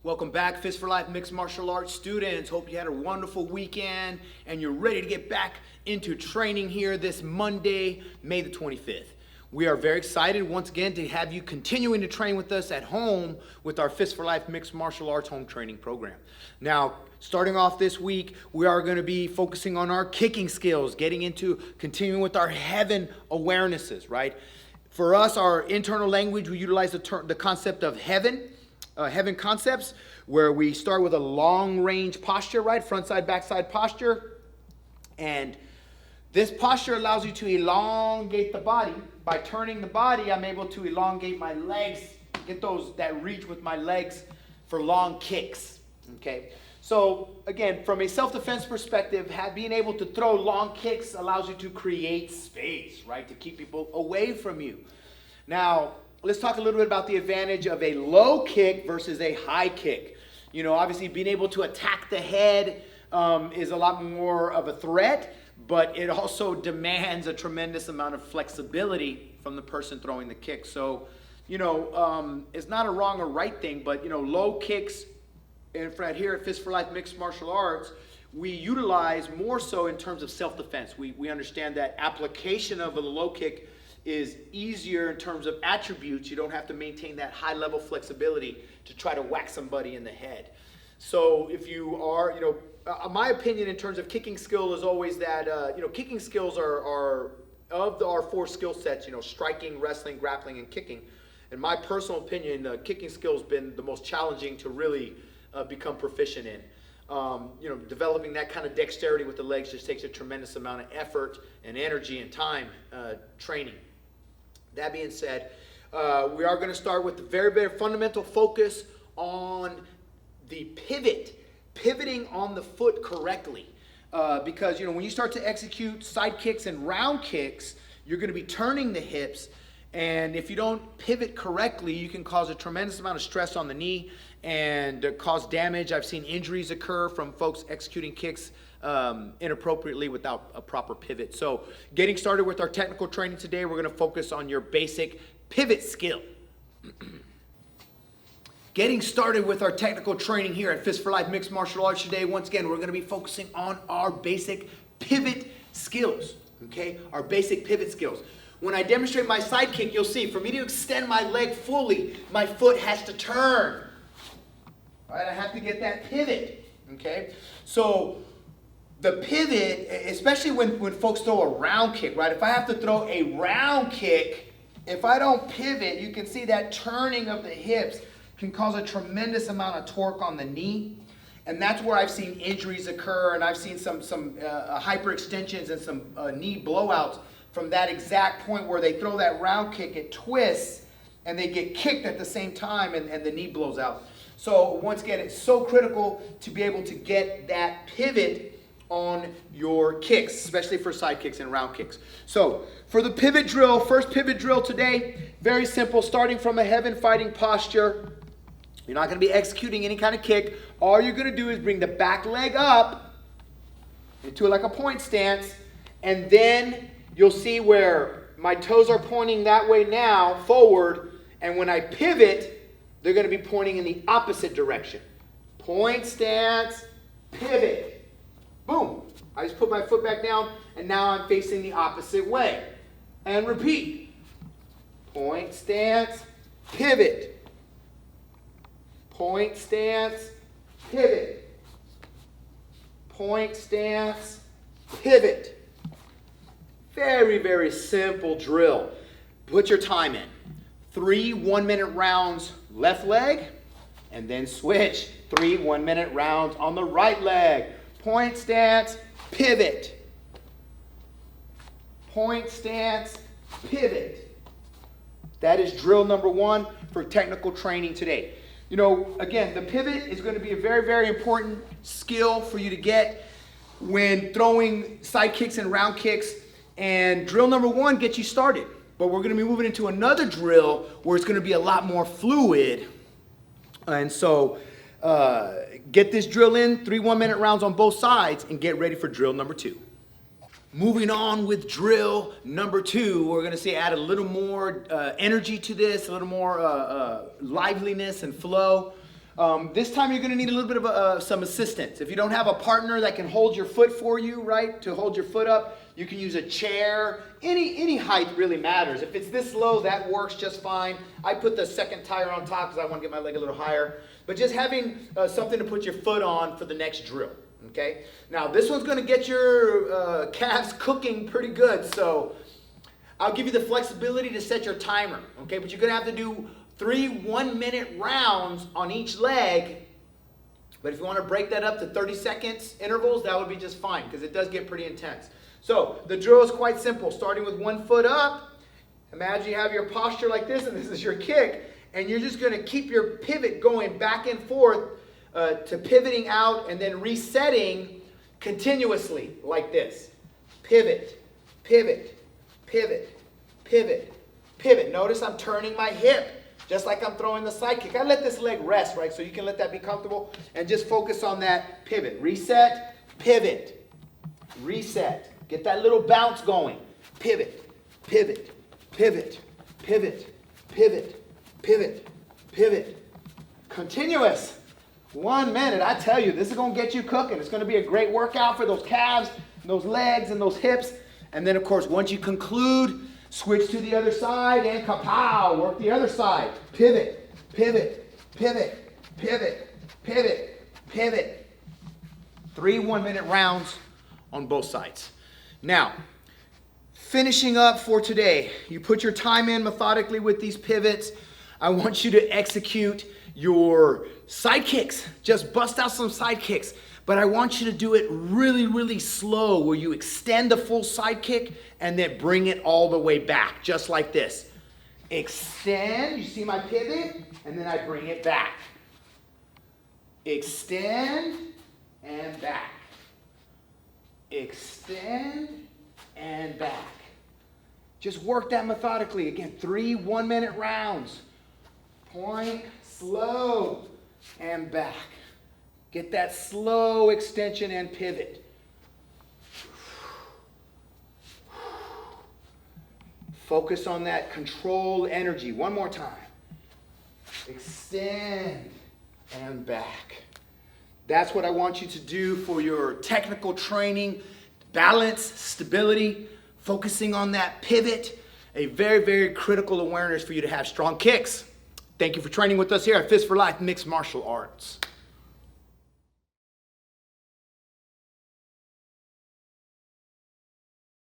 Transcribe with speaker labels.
Speaker 1: Welcome back, Fist for Life Mixed Martial Arts students. Hope you had a wonderful weekend and you're ready to get back into training here this Monday, May the 25th. We are very excited once again to have you continuing to train with us at home with our Fist for Life Mixed Martial Arts home training program. Now, starting off this week, we are going to be focusing on our kicking skills, continuing with our heaven awarenesses, right? For us, our internal language, we utilize the concept of heaven concepts, where we start with a long range posture, right? Front side, back side posture. And this posture allows you to elongate the body. By turning the body, I'm able to elongate my legs, get that reach with my legs for long kicks, okay? So again, from a self-defense perspective, being able to throw long kicks allows you to create space, right? To keep people away from you. Now, let's talk a little bit about the advantage of a low kick versus a high kick. You know, obviously being able to attack the head is a lot more of a threat, but it also demands a tremendous amount of flexibility from the person throwing the kick. So, it's not a wrong or right thing, but, low kicks, and here at Fist for Life Mixed Martial Arts, we utilize more so in terms of self-defense. We understand that application of a low kick is easier in terms of attributes. You don't have to maintain that high level flexibility to try to whack somebody in the head. So if you are, my opinion in terms of kicking skill is always that, kicking skills are of our four skill sets, striking, wrestling, grappling, and kicking. In my personal opinion, kicking skill has been the most challenging to really become proficient in. Developing that kind of dexterity with the legs just takes a tremendous amount of effort and energy and time training. That being said, we are going to start with the very, very fundamental focus on the pivoting on the foot correctly. Because, when you start to execute side kicks and round kicks, you're going to be turning the hips. And if you don't pivot correctly, you can cause a tremendous amount of stress on the knee and cause damage. I've seen injuries occur from folks executing kicks inappropriately without a proper pivot. So getting started with our technical training today, we're going to focus on your basic pivot skill. Getting started with our technical training here at Fist for Life Mixed Martial Arts today, once again, we're going to be focusing on our basic pivot skills, okay? Our basic pivot skills. When I demonstrate my side kick, you'll see, for me to extend my leg fully, my foot has to turn. All right, I have to get that pivot, okay? So the pivot, especially when folks throw a round kick, right? If I have to throw a round kick, if I don't pivot, you can see that turning of the hips can cause a tremendous amount of torque on the knee. And that's where I've seen injuries occur, and I've seen some hyperextensions and some knee blowouts from that exact point where they throw that round kick, it twists, and they get kicked at the same time, and the knee blows out. So once again, it's so critical to be able to get that pivot on your kicks, especially for side kicks and round kicks. So for the pivot drill, first pivot drill today, very simple, starting from a heaven fighting posture. You're not going to be executing any kind of kick. All you're going to do is bring the back leg up into like a point stance, and then you'll see where my toes are pointing that way now, forward, and when I pivot, they're going to be pointing in the opposite direction. Point stance, pivot. Boom. I just put my foot back down, and now I'm facing the opposite way. And repeat. Point stance, pivot. Point stance, pivot. Point stance, pivot. Very, very simple drill. Put your time in. 3 1-minute rounds left leg, and then switch. 3 1-minute rounds on the right leg. Point stance, pivot. Point stance, pivot. That is drill number 1 for technical training today. Again, the pivot is going to be a very, very important skill for you to get when throwing side kicks and round kicks. And drill number 1 gets you started. But we're going to be moving into another drill where it's going to be a lot more fluid. And so get this drill in, 3 1-minute rounds on both sides, and get ready for drill number 2. Moving on with drill number 2, we're going to add a little more energy to this, a little more liveliness and flow. This time you're going to need a little bit of some assistance. If you don't have a partner that can hold your foot for you, right, to hold your foot up, you can use a chair. Any height really matters. If it's this low, that works just fine. I put the second tire on top because I want to get my leg a little higher. But just having something to put your foot on for the next drill, okay? Now, this one's going to get your calves cooking pretty good, so I'll give you the flexibility to set your timer, okay? But you're going to have to do 3 1-minute rounds on each leg. But if you want to break that up to 30 seconds intervals, that would be just fine because it does get pretty intense. So the drill is quite simple. Starting with one foot up, imagine you have your posture like this and this is your kick. And you're just going to keep your pivot going back and forth to pivoting out and then resetting continuously like this. Pivot, pivot, pivot, pivot, pivot. Notice I'm turning my hip. Just like I'm throwing the side kick. I let this leg rest, right? So you can let that be comfortable and just focus on that pivot. Reset, pivot, reset. Get that little bounce going. Pivot, pivot, pivot, pivot, pivot, pivot, pivot. Continuous. 1 minute. I tell you, this is going to get you cooking. It's going to be a great workout for those calves, those legs, and those hips. And then, of course, once you conclude, switch to the other side and kapow, work the other side. Pivot, pivot, pivot, pivot, pivot, pivot. 3 1-minute rounds on both sides. Now, finishing up for today, you put your time in methodically with these pivots. I want you to execute your side kicks. Just bust out some side kicks. But I want you to do it really, really slow where you extend the full side kick and then bring it all the way back, just like this. Extend, you see my pivot, and then I bring it back. Extend and back. Extend and back. Just work that methodically. Again, 3 1-minute rounds. Point, slow, and back. Get that slow extension and pivot. Focus on that controlled energy. One more time. Extend and back. That's what I want you to do for your technical training. Balance, stability, focusing on that pivot. A very, very critical awareness for you to have strong kicks. Thank you for training with us here at Fist for Life Mixed Martial Arts.